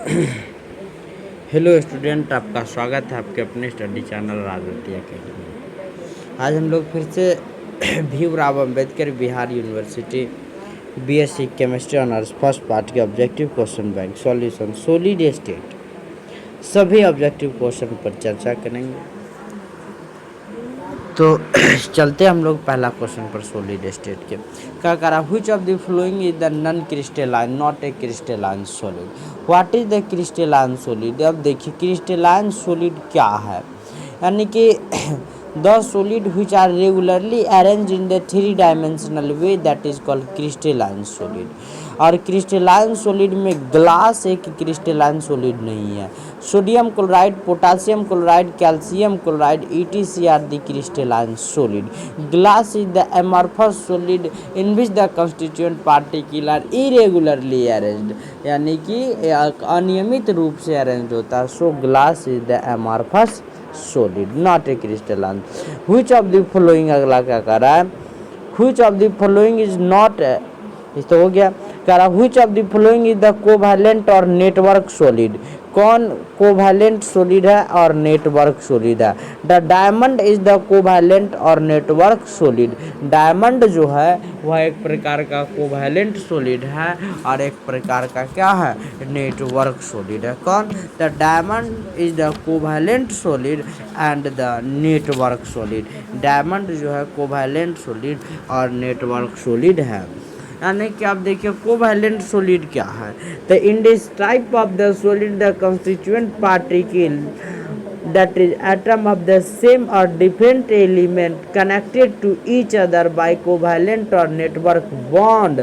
Hello student, आपका स्वागत है आपके अपने स्टडी चैनल राजवती अकेडमी। आज हम लोग फिर से Bhimrao Ambedkar Bihar university BSc chemistry honours first part के objective question bank solution solid state सभी ऑब्जेक्टिव क्वेश्चन पर चर्चा करेंगे। तो चलते हम लोग पहला क्वेश्चन पर सॉलिड स्टेट के क्या करा। Which of the following is the non crystalline not a crystalline solid. What is the crystalline solid. अब देखिए क्रिस्टलाइन सॉलिड क्या है, यानी कि the solid which are regularly arrange in the three dimensional way that is called crystalline solid. और crystalline solid में glass एक crystalline solid नहीं है। Sodium chloride, potassium chloride, calcium chloride ETC are the crystalline solid. Glass is the amorphous solid in which the constituent particle irregularly arranged, यानी कि अनियमित रूप से अरेंज होता है। So glass is the amorphous solid not a crystalline. Which of the following, अगला क्या कर रहा है, which of the following is not, तो हो गया। कह रहा which of the following is the covalent और नेटवर्क सॉलिड। कौन कोवैलेंट सॉलिड है और नेटवर्क सॉलिड है। The diamond is the covalent और नेटवर्क सॉलिड। डायमंड जो है वह एक प्रकार का कोवैलेंट सॉलिड है और एक प्रकार का क्या है, नेटवर्क सॉलिड है। कौन, the diamond is the covalent solid and the network solid. Diamond जो है कोवैलेंट सॉलिड और नेटवर्क सॉलिड है। यानी कि आप देखिए कोवैलेंट सॉलिड क्या है। The in this type of the solid the constituent particle that is atom of the same or different element connected to each other by covalent or network bond,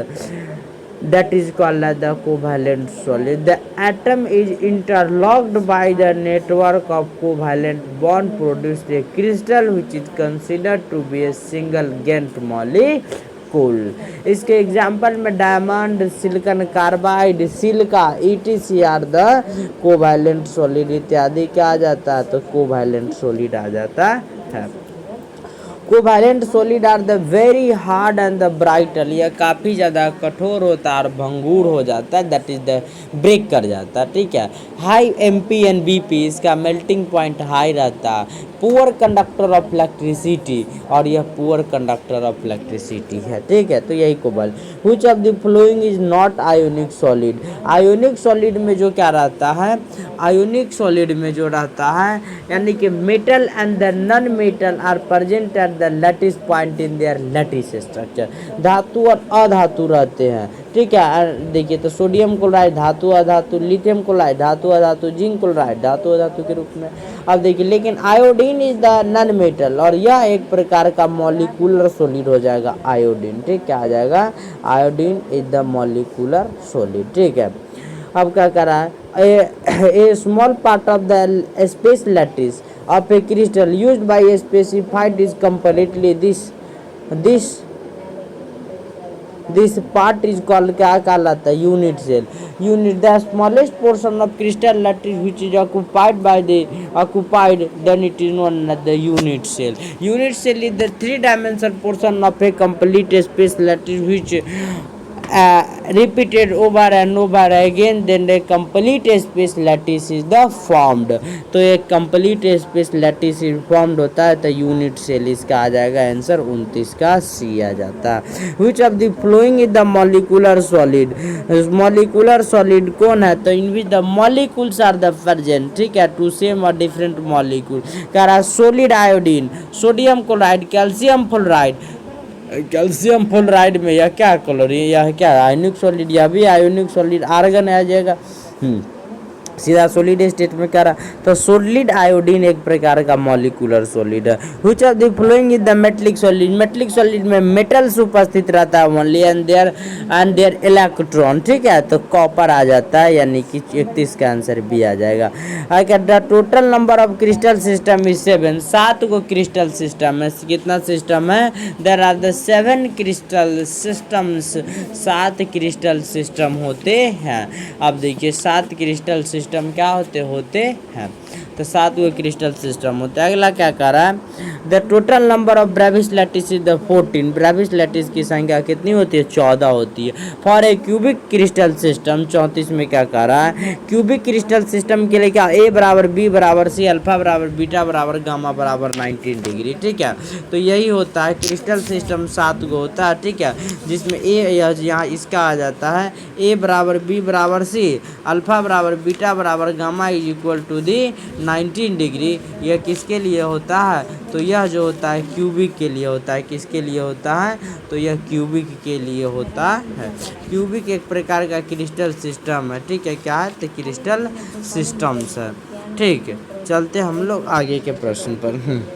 that is called as the covalent solid. The atom is interlocked by the network of covalent bond produced a crystal which is considered to be a single Gantt molecule। इसके example में diamond, silicon carbide, silica ETC are the covalent solid इत्यादि क्या आ जाता है, तो covalent solid आ जाता है। Covalent solid are the very hard and the brittle, यह काफ़ी ज़्यादा कठोर होता है और भंगूर हो जाता है, दैट इज द ब्रेक कर जाता है, ठीक है। हाई MP एंड BP, इसका मेल्टिंग पॉइंट हाई रहता है। पुअर कंडक्टर ऑफ इलेक्ट्रिसिटी, और यह पुअर कंडक्टर ऑफ इलेक्ट्रिसिटी है, ठीक है। तो यही covalent. Which of the following is not ionic solid. Ionic solid में जो क्या रहता है, आयोनिक सॉलिड में जो रहता है, यानी कि metal and the non metal are present at the lattice point in their lattice structure. धातु और अधातु रहते हैं, ठीक है। देखिए तो सोडियम क्लोराइड धातु अधातु, लिथियम क्लोराइड धातु अधातु, जिंक क्लोराइड धातु अधातु के रूप में। अब देखिए लेकिन iodine is the non metal, और यह एक प्रकार का मॉलिक्यूलर सॉलिड हो जाएगा आयोडीन, ठीक, क्या आ जाएगा, iodine is the molecular solid, ठीक है। अब क्या कर रहा है, a small part of the space lattice of a crystal used by specified is completely this part is called, क्या कहलाता है, unit cell. Unit the smallest portion of crystal lattice which is occupied then it is known as the unit cell. Unit cell is the three dimensional portion of a complete space lattice which repeated over and over again, then the complete space lattice is the formed। तो एक complete space lattice formed होता है, तो unit cell इसका आ जाएगा answer 29 का C आ जाता है। which of the following is the molecular solid। molecular solid कौन है, तो in which the molecules are the present, ठीक है, टू सेम और डिफरेंट मॉलिक्यूल। कह रहा solid iodine, sodium chloride, calcium fluoride. Calcium fluoride में यह क्या क्लोरीन, यह क्या आयोनिक सॉलिड, यह भी आयोनिक सॉलिड आर्गन आ जाएगा। सीधा सॉलिड स्टेट में कह रहा, तो सॉलिड आयोडीन एक प्रकार का मॉलिक्यूलर सॉलिड है। Which of the following is the metallic solid. Metallic solid में मेटल्स उपस्थित रहता है ओनली एंड देयर इलेक्ट्रॉन, ठीक है, तो कॉपर आ जाता है, यानी कि 31 का आंसर B आ जाएगा। अगर the total number of crystal system is 7, 7 को क्रिस्टल सिस्टम है। कितना सिस्टम है, there are the 7 crystal systems, 7 crystal system होते हैं। अब देखिए 7 क्रिस्टल सिस्टम क्या होते हैं। तो 7 गो क्रिस्टल सिस्टम होता है। अगला क्या कह रहा है, the total number of Brevis lattice is the 14। Brevis lattice की संख्या कितनी होती है, 14 होती है। For a cubic crystal system, 34 में क्या कह रहा है, क्यूबिक क्रिस्टल सिस्टम के लिए क्या, ए बराबर बी बराबर सी, अल्फा बराबर बीटा बराबर गामा बराबर 19 डिग्री। ठीक है, तो यही होता है क्रिस्टल सिस्टम 7 गो होता है। ठीक है, जिसमें ए यहाँ इसका आ जाता है ए बराबर बी बराबर सी, अल्फा बराबर बीटा बराबर gamma is equal to the 19 degree. यह किसके लिए होता है, तो यह जो होता है क्यूबिक के लिए होता है। किसके लिए होता है, तो यह क्यूबिक के लिए होता है। क्यूबिक एक प्रकार का क्रिस्टल सिस्टम है। ठीक है, क्या है, तो क्रिस्टल सिस्टम्स है। ठीक है, चलते हम लोग आगे के प्रश्न पर।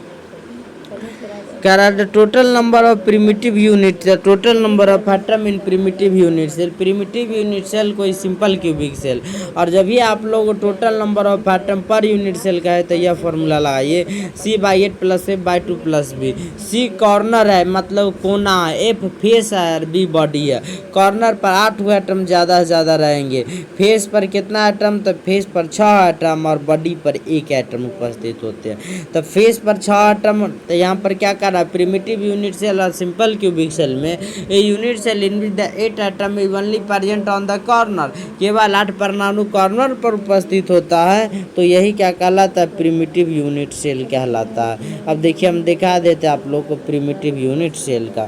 कह रहा है the total number of primitive unit, the total number of atom in primitive unit cell. Primitive unit cell कोई सिंपल क्यूबिक सेल, और जब भी आप लोग total number of atom per unit cell का है तो यह फॉर्मूला लगाइए, C/8 + F/2 + B। C corner है मतलब कोना है, F फेस है और B बॉडी है। कॉर्नर पर 8 एटम ज़्यादा से ज़्यादा रहेंगे, फेस पर कितना एटम, तो फेस पर 6 एटम और बॉडी पर 1 एटम उपस्थित होते हैं। तो फेस पर 6 एटम, तो यहाँ पर क्या कर रहा है, प्रिमिटिव यूनिट सेल और सिंपल क्यूबिक सेल में a unit cell in which the 8 atom is only present on the corner, केवल 8 परमाणु कॉर्नर पर उपस्थित होता है, तो यही क्या कहलाता है, प्रिमिटिव यूनिट सेल कहलाता है। अब देखिए हम दिखा देते हैं आप लोग को प्रिमिटिव यूनिट सेल का।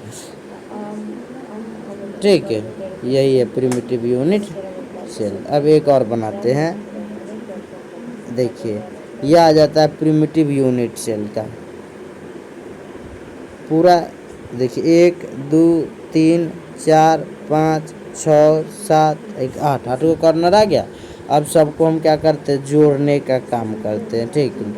ठीक है, यही है प्रिमिटिव यूनिट सेल। अब एक और बनाते हैं, देखिए यह आ जाता है प्रिमिटिव यूनिट सेल का पूरा। देखिए 1 2 3 4 5 6 7 1 8, 8 को कॉर्नर आ गया। अब सबको हम क्या करते हैं, जोड़ने का काम करते हैं। ठीक है,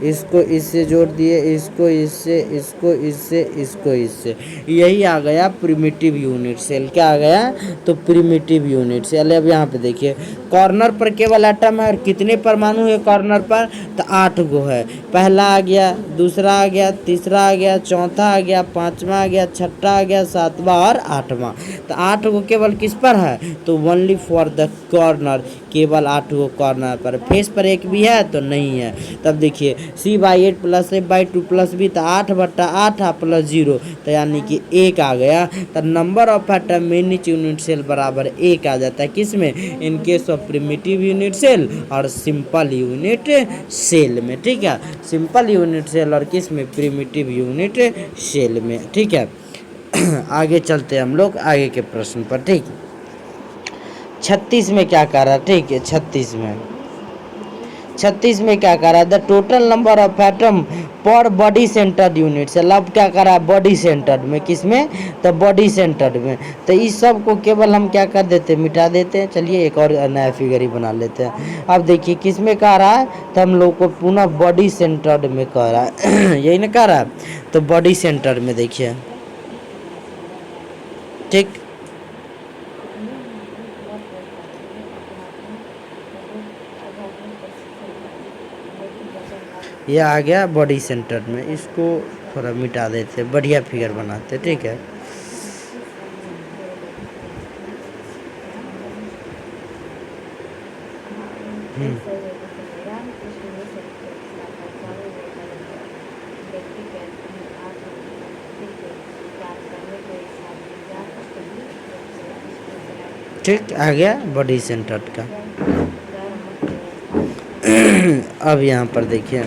इसको इससे जोड़ दिए, इसको इससे, इसको इससे, इसको इससे, यही आ गया प्रिमिटिव यूनिट सेल। क्या आ गया, तो प्रिमिटिव यूनिट सेल। अब यहाँ पे देखिए कॉर्नर पर केवल एटम है और कितने परमाणु है कॉर्नर पर, तो 8 गो है। पहला आ गया, दूसरा आ गया, तीसरा आ गया, चौथा आ गया, पांचवा आ गया, छठा आ गया, सातवां और आठवां। तो 8 गो केवल किस पर है, तो ओनली फॉर द कॉर्नर, केवल 8 गो कॉर्नर पर। फेस पर एक भी है तो नहीं है। तब देखिए C/8 + F/2 + B, तो 8/8 + 0, तो यानी कि 1 आ गया। तो number of atom in each unit cell बराबर 1 आ जाता है। किसमें, in case of primitive unit cell और सिंपल यूनिट सेल में। ठीक है, सिंपल यूनिट सेल और किस में, प्रिमिटिव यूनिट सेल में। ठीक है, आगे चलते हैं हम लोग आगे के प्रश्न पर। ठीक, 36 में क्या कह रहा है, ठीक है 36 में क्या कह रहा है, the total number of atom पर बॉडी सेंटर्ड यूनिट सेल। अब क्या कर रहा है, बॉडी सेंटर्ड में, किसमें, तो बॉडी सेंटर्ड में। तो इस सब को केवल हम क्या कर देते हैं, मिटा देते हैं। चलिए एक और नया फिगर ही बना लेते हैं। अब देखिए किस में कह रहा है, तो हम लोग को पुनः बॉडी सेंटर्ड में कह रहा है यही ना कह रहा है, तो बॉडी सेंटर्ड में देखिए। ठीक, यह आ गया बॉडी सेंटर में। इसको थोड़ा मिटा देते, बढ़िया फिगर बनाते। ठीक है, ठीक आ गया बॉडी सेंटर का। अब यहाँ पर देखिए,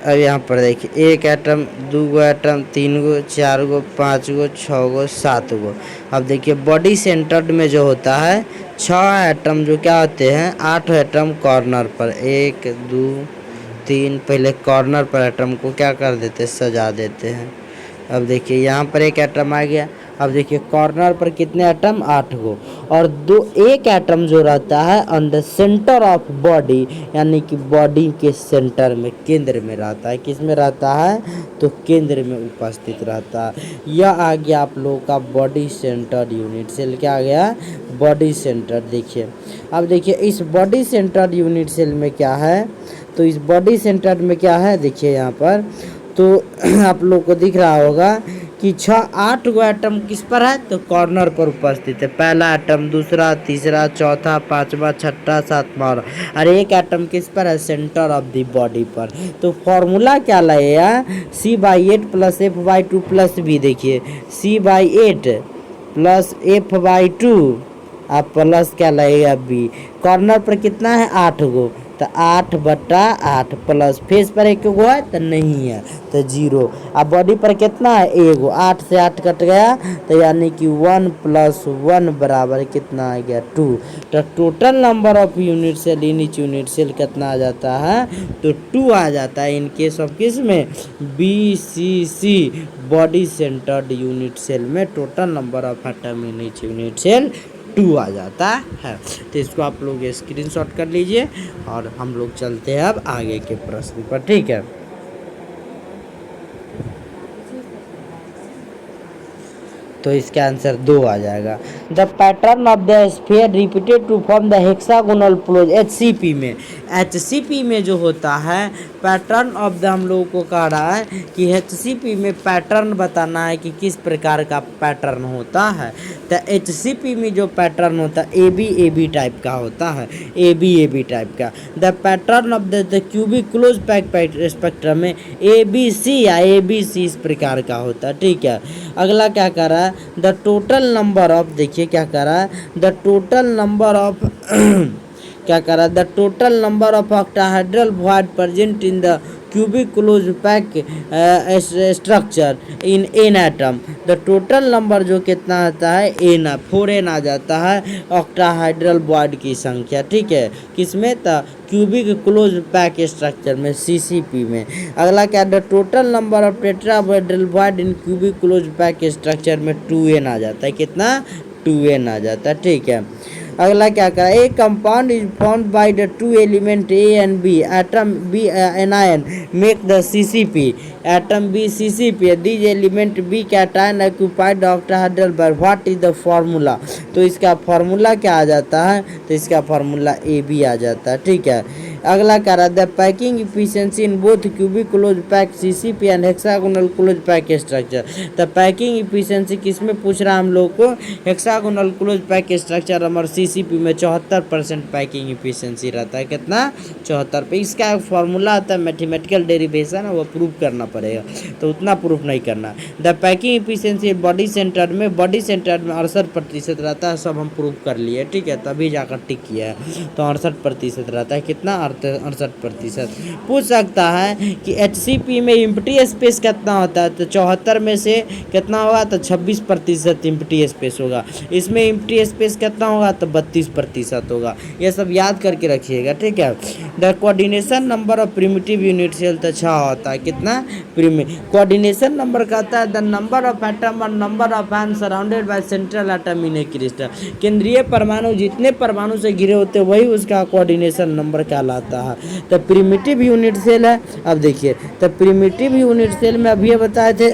अब यहाँ पर देखिए 1 एटम, 2 गो एटम, 3 गो, 4 गो, 5 गो, 6 गो, 7 गो। अब देखिए बॉडी सेंटर्ड में जो होता है 6 एटम जो क्या होते हैं, 8 एटम कॉर्नर पर, 1 2 3, पहले कॉर्नर पर एटम को क्या कर देते हैं, सजा देते हैं। अब देखिए यहाँ पर 1 एटम आ गया। अब देखिए कॉर्नर पर कितने एटम, 8 गो, और 1 एटम जो रहता है on the centre of body, यानी कि बॉडी के सेंटर में, केंद्र में रहता है। किस में रहता है, तो केंद्र में उपस्थित रहता है। यह आ गया आप लोगों का बॉडी सेंटर्ड यूनिट सेल। क्या आ गया, बॉडी सेंटर। देखिए अब देखिए इस बॉडी सेंटर्ड यूनिट सेल में क्या है, तो इस बॉडी सेंटर्ड में क्या है, देखिए यहाँ पर तो आप लोग को दिख रहा होगा कि 8 गो एटम किस पर है, तो कॉर्नर पर उपस्थित है। पहला एटम, दूसरा, तीसरा, चौथा, पांचवा, छठा, सातवां और एक एटम किस पर है, सेंटर ऑफ द बॉडी पर। तो फॉर्मूला क्या लगेगा, C/8 plus F/2 plus B. देखिए C/8 प्लस F/2 आप प्लस क्या लगेगा बी। कॉर्नर पर कितना है, 8 गो, तो 8/8 प्लस फेस पर एक गो है तो नहीं है तो 0। अब बॉडी पर कितना है, एगो, 8 से 8 कट गया तो यानी कि 1 + 1 बराबर कितना आ गया, 2। तो total number of unit cell in each unit cell कितना आ जाता है, तो 2 आ जाता है। इन केस ऑफ किस में, BCC body centred unit cell में total number of atom in each unit cell 2 आ जाता है। तो इसको आप लोग स्क्रीनशॉट कर लीजिए और हम लोग चलते हैं अब आगे के प्रश्न पर, ठीक है। तो इसका आंसर 2 आ जाएगा। The pattern of the sphere repeated to form the hexagonal close, HCP में, HCP में जो होता है पैटर्न ऑफ द, हम लोगों को कह रहा है कि HCP में पैटर्न बताना है कि किस प्रकार का पैटर्न होता है। तो HCP में जो पैटर्न होता है AB टाइप का होता है, AB टाइप का। The pattern of the cubic close pack spectrum में ABC या ABC इस प्रकार का होता है, ठीक है। अगला क्या कर रहा है, द टोटल नंबर ऑफ, देखिए क्या कर रहा है, द टोटल नंबर ऑफ क्या कर रहा है, the total number of octahedral void present in the cubic close pack structure in an atom. The total number जो कितना आता है, एन, 4n आ जाता है ऑक्टाहाइड्रल वॉइड की संख्या, ठीक है। किसमें, तो क्यूबिक क्लोज पैक स्ट्रक्चर में, CCP में। अगला क्या, the total number of tetrahedral void in cubic close pack structure में 2n आ जाता है, कितना, 2n आ जाता है, ठीक है। अगला क्या करा, a compound is formed by the 2 element A and B, atom B anion make the CCP, atom B CCP, this element B cation occupied octahedral by, what is the formula. तो इसका formula क्या आ जाता है, तो इसका formula AB आ जाता है, ठीक है। अगला क्या रहा, the packing efficiency in both cubic close pack CCP and hexagonal close pack structure. तो पैकिंग इफिशिएंसी किसमें पूछ रहा है हम लोग को, हेक्सागोनल क्लोज पैक स्ट्रक्चर और CCP में 74% पैकिंग इफिशिएंसी रहता है, कितना, 74 पे। इसका एक फार्मूला आता है, मैथमेटिकल डेरिवेशन है, वो प्रूव करना पड़ेगा, तो उतना प्रूफ नहीं करना। The packing efficiency body centre में 68% रहता है, सब हम प्रूव कर लिए, ठीक है, तभी जाकर टिक किया है। तो 68% रहता है, कितना, 68%। पूछ सकता है कि HCP में इम्प्टी स्पेस कितना होता है, तो 74 में से कितना होगा, तो 26% इम्प्टी स्पेस होगा। इसमें इम्प्टी स्पेस कितना होगा, तो 32% होगा। ये सब याद करके रखिएगा, ठीक है। The coordination number of primitive unit cell, तो 6 होता है, कितना, कोऑर्डिनेशन नंबर कहता है द नंबर ऑफ एटम और number of ion surrounded by central atom in a crystal. केंद्रीय परमाणु जितने परमाणु से घिरे होते हैं वही उसका कोऑर्डिनेशन नंबर कहलाता है। तो प्रिमिटिव यूनिट सेल है। अब देखिए, तो प्रिमिटिव यूनिट सेल में अभी बताए थे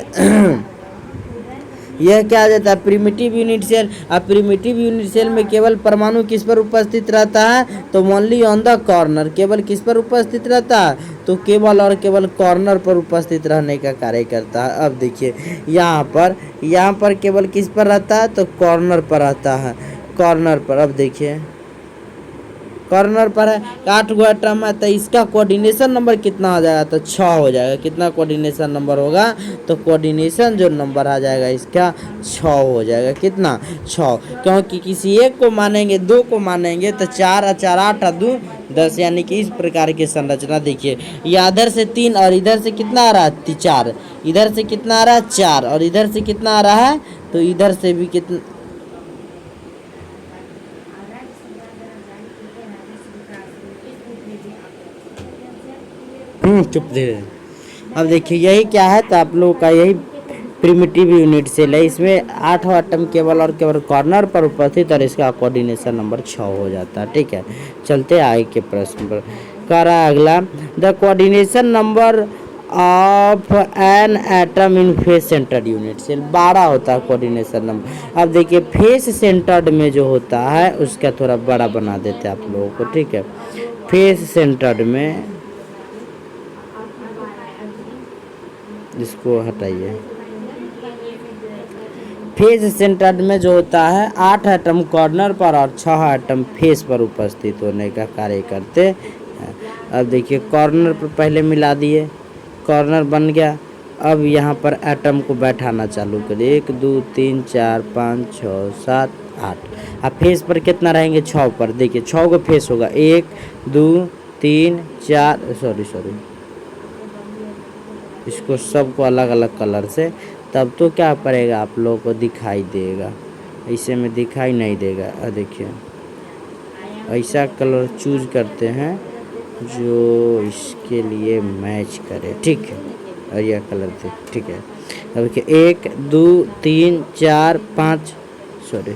यह क्या आ जाता है, प्रिमिटिव यूनिट सेल। अब प्रिमिटिव यूनिट सेल में केवल परमाणु किस पर उपस्थित रहता है, तो ओनली ऑन द कॉर्नर, केवल किस पर उपस्थित रहता है, तो केवल और केवल कॉर्नर पर उपस्थित रहने का कार्य करता है। अब देखिए यहाँ पर केवल किस पर रहता है, तो कॉर्नर पर रहता है, कॉर्नर पर। अब देखिए कॉर्नर पर है, 8 गो एटम है, तो इसका कोऑर्डिनेशन नंबर कितना आ जाएगा, तो 6 हो जाएगा। कितना कोऑर्डिनेशन नंबर होगा, तो कोऑर्डिनेशन जो नंबर आ जाएगा इसका 6 हो जाएगा, कितना, 6। क्योंकि किसी एक को मानेंगे, 2 को मानेंगे, तो 4 और 4 8 और 2 10, यानी कि इस प्रकार की संरचना। देखिए ये इधर से 3 और इधर से कितना आ रहा है, 4, इधर से कितना आ रहा है, 4, और इधर से कितना आ रहा है, तो इधर से भी कितना, चुप दे। अब देखिए यही क्या है, तो आप लोगों का यही प्रिमिटिव यूनिट सेल है। इसमें 8 एटम केवल और केवल कॉर्नर पर उपस्थित, और इसका कोऑर्डिनेशन नंबर 6 हो जाता है, ठीक है। चलते आगे के प्रश्न पर। कह रहा है अगला, the coordination number of an atom in face centred unit cell 12 होता है कोऑर्डिनेशन नंबर। अब देखिए फेस सेंटर्ड में जो होता है उसका थोड़ा बड़ा बना देते हैं आप लोगों को, ठीक है। फेस सेंटर्ड में, इसको हटाइए, फेस सेंटर्ड में जो होता है 8 एटम कॉर्नर पर और 6 एटम फेस पर उपस्थित होने का कार्य करते हैं। अब देखिए कॉर्नर पर पहले मिला दिए, कॉर्नर बन गया। अब यहाँ पर एटम को बैठाना चालू करिए, 1 2 3 4 5 6 7 8। अब फेस पर कितना रहेंगे, 6 पर। देखिए 6 को फेस होगा, 1 2 3 4, सॉरी इसको सबको अलग अलग कलर से, तब तो क्या पड़ेगा आप लोगों को दिखाई देगा, ऐसे में दिखाई नहीं देगा। देखिए ऐसा कलर चूज करते हैं जो इसके लिए मैच करे, ठीक है। और यह कलर थे, ठीक है। अब देखिए 1 2 3 4 5, सॉरी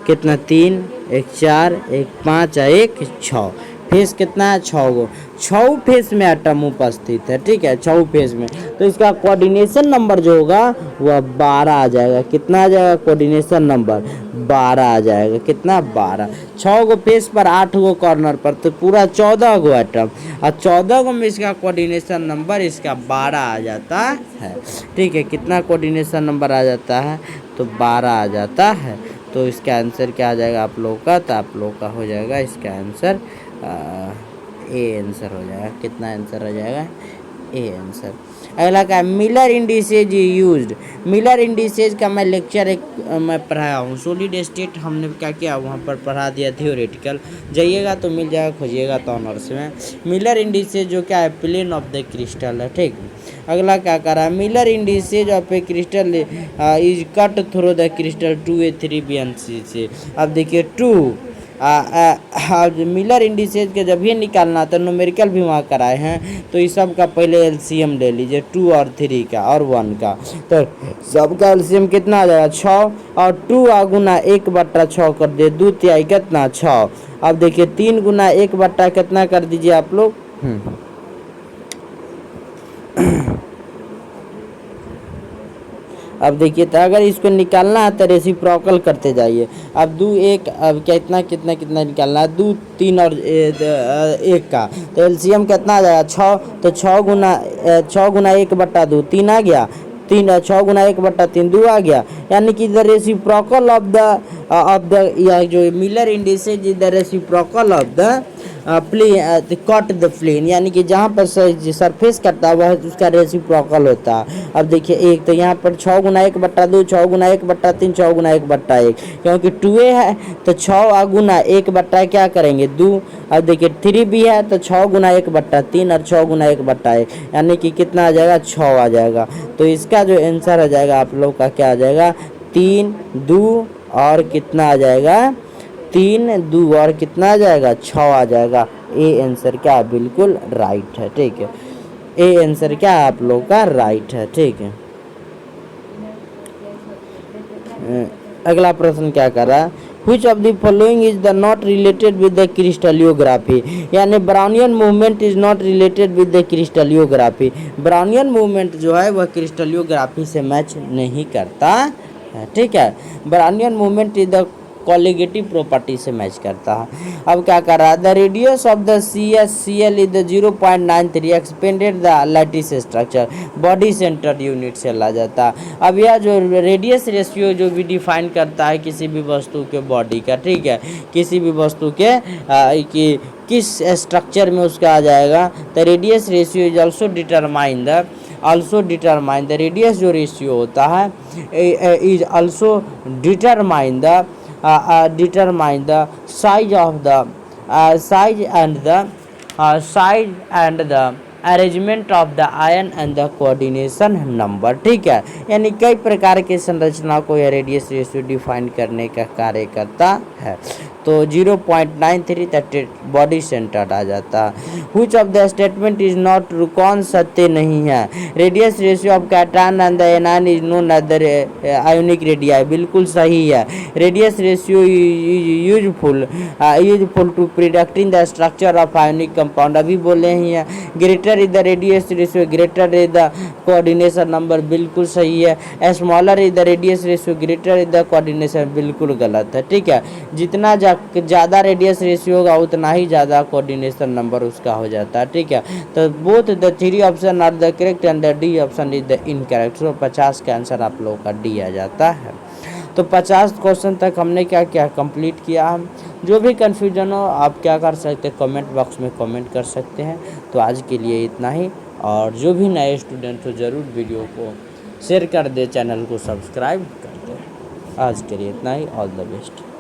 कितना, 3 1 4 1 5 और 1 6। फेस कितना है, 6 गो। 6 फेस में एटम उपस्थित है, ठीक है, 6 फेस में। तो इसका कोऑर्डिनेशन नंबर जो होगा वह 12 आ जाएगा। कितना आ जाएगा कोऑर्डिनेशन नंबर, 12 आ जाएगा। कितना, 12। 6 गो फेस पर, 8 गो कॉर्नर पर, तो पूरा 14 गो एटम। और 14 गो में इसका कोऑर्डिनेशन नंबर इसका 12 आ जाता है, ठीक है। कितना कोऑर्डिनेशन नंबर आ जाता है, तो 12 आ जाता है। तो इसका आंसर क्या आ जाएगा आप लोग का, तो आप लोग का हो जाएगा इसका आंसर ए आंसर हो जाएगा। कितना आंसर हो जाएगा, ए आंसर। अगला क्या है, Miller indices used. Miller indices का मैं लेक्चर एक मैं पढ़ाया हूँ। सॉलिड स्टेट हमने क्या किया वहाँ पर पढ़ा दिया, थियोरेटिकल। जाइएगा तो मिल जाएगा, खोजिएगा तो ऑनर्स में। मिलर इंडिसेज जो क्या है, प्लेन ऑफ द क्रिस्टल है, ठीक। अगला क्या कर रहा है, Miller indices of a crystal is cut through the crystal 2a3b and c से। अब देखिए 2 मिलर इंडिसेज के जब ये निकालना तो न्यूमेरिकल भी वहाँ कराए हैं। तो इस सब का पहले एलसीएम ले लीजिए, 2 और 3 का और 1 का। तो सबका एलसीएम कितना आ जाएगा, 6। और 2 गुना 1/6 कर दे, 2 तिहाई कितना, 6। अब देखिए 3 गुना 1/ कितना कर दीजिए आप लोग, अब देखिए तो अगर इसको निकालना है तो रेसिप्रोकल करते जाइए। अब 2 1, अब कितना कितना कितना निकालना है, 2 3 और 1 का। तो एलसीएम कितना आ जाएगा, 6। तो 6 गुना 1/2, 3 आ गया। 6 गुना 1/3, 2 आ गया। यानी कि द रेसिप्रोकल ऑफ द या जो Miller indices is the reciprocal of the plane, cut the plane, यानी कि जहाँ पर सरफेस कटता है वह उसका रेसिप्रोकल होता है। अब देखिए एक तो यहाँ पर 6 गुना 1/2, 6 गुना 1/3, 6 गुना 1/1, क्योंकि 2a है तो 6 गुना 1/ क्या करेंगे, 2। अब देखिए 3b है तो 6 गुना 1/3 और 6 गुना 1/1, यानी कि कितना आ जाएगा, 6 आ जाएगा। तो इसका जो आंसर आ जाएगा आप लोग का क्या आ जाएगा, 3 2 और कितना आ जाएगा, 3 2 और कितना आ जाएगा, 6 आ जाएगा। ए आंसर क्या बिल्कुल राइट है, ठीक है। ए आंसर क्या आप लोग का राइट है, ठीक है। अगला प्रश्न क्या कर रहा है, which of the following is the not related with the crystallography, यानी Brownian movement is not related with the crystallography. Brownian movement जो है वह क्रिस्टलियोग्राफी से मैच नहीं करता है, ठीक है। Brownian movement is the colligative property से मैच करता है। अब क्या कर रहा है, the radius of the CSCl is the 0.93 expanded the lattice structure, body centre unit से ला जाता है। अब यह जो रेडियस रेशियो जो भी डिफाइन करता है किसी भी वस्तु के बॉडी का, ठीक है, किसी भी वस्तु के कि किस स्ट्रक्चर में उसका आ जाएगा। तो radius ratio is also determine the radius जो रेशियो होता है is also determine the size of the size and the arrangement of the ion and the coordination number, ठीक है। यानी कई प्रकार के संरचना को यह रेडियस रेशियो डिफाइन करने का कार्य करता है। तो 0.93 तक बॉडी सेंटर्ड आ जाता है। Which of the statement is not, कौन सत्य नहीं है, radius ratio of cation and the anion is known as the ionic radii, बिल्कुल सही है। Radius ratio useful to predicting the structure of ionic compound, अभी बोले ही है। Greater is the radius ratio, greater is the coordination number, बिल्कुल सही है। Smaller is the radius ratio, greater is the coordination, बिल्कुल गलत है, ठीक है। जितना जितना ज़्यादा रेडियस रेशियो होगा उतना ही ज़्यादा कोऑर्डिनेशन नंबर उसका हो जाता है, ठीक है। तो both the 3 option are the correct and the D option is the incorrect. तो 50 का आंसर आप लोगों का डी आ जाता है। तो 50 क्वेश्चन तक हमने क्या किया, कंप्लीट किया। हम जो भी कन्फ्यूजन हो आप क्या कर सकते हैं, कमेंट बॉक्स में कमेंट कर सकते हैं। तो आज के लिए इतना ही, और जो भी नए स्टूडेंट हो ज़रूर वीडियो को शेयर कर दे, चैनल को सब्सक्राइब कर दे। आज के लिए इतना ही, ऑल द बेस्ट।